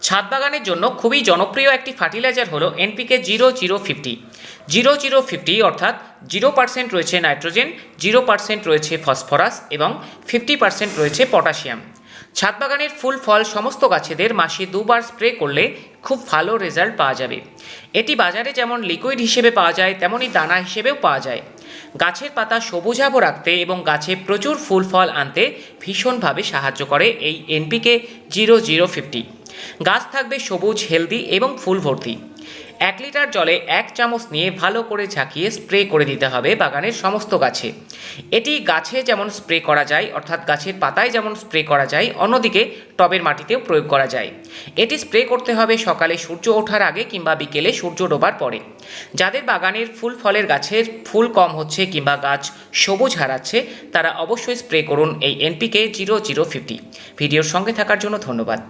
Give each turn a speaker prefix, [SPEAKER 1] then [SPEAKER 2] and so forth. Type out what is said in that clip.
[SPEAKER 1] ছাদ বাগানের জন্য খুবই জনপ্রিয় একটি ফার্টিলাইজার হলো এনপিকে 0050। 0050 অর্থাৎ 0% রয়েছে নাইট্রোজেন, 0% রয়েছে ফসফরাস এবং 50% রয়েছে পটাশিয়াম। ছাদ বাগানের ফুল ফল সমস্ত গাছেদের মাসে 2বার স্প্রে করলে খুব ভালো রেজাল্ট পাওয়া যাবে। এটি বাজারে যেমন লিকুইড হিসেবে পাওয়া যায় তেমনই দানা হিসেবেও পাওয়া যায়। গাছের পাতা সবুজাভ রাখতে এবং গাছে প্রচুর ফুল ফল আনতে ভীষণভাবে সাহায্য করে এই এনপিকে 0050। গাছ থাকবে সবুজ, হেলদি এবং ফুল ভর্তি। 1 লিটার জলে 1 চামচ নিয়ে ভালো করে ঝাঁকিয়ে স্প্রে করে দিতে হবে বাগানের সমস্ত গাছে। এটি গাছে যেমন স্প্রে করা যায় অর্থাৎ গাছের পাতায় যেমন স্প্রে করা যায়, অন্যদিকে টবের মাটিতেও প্রয়োগ করা যায়। এটি স্প্রে করতে হবে সকালে সূর্য ওঠার আগে কিংবা বিকেলে সূর্য ডোবার পরে। যাদের বাগানের ফুল ফলের গাছের ফুল কম হচ্ছে কিংবা গাছ সবুজ হারাচ্ছে তারা অবশ্যই স্প্রে করুন এই এনপিকে 0050। ভিডিওর সঙ্গে থাকার জন্য ধন্যবাদ।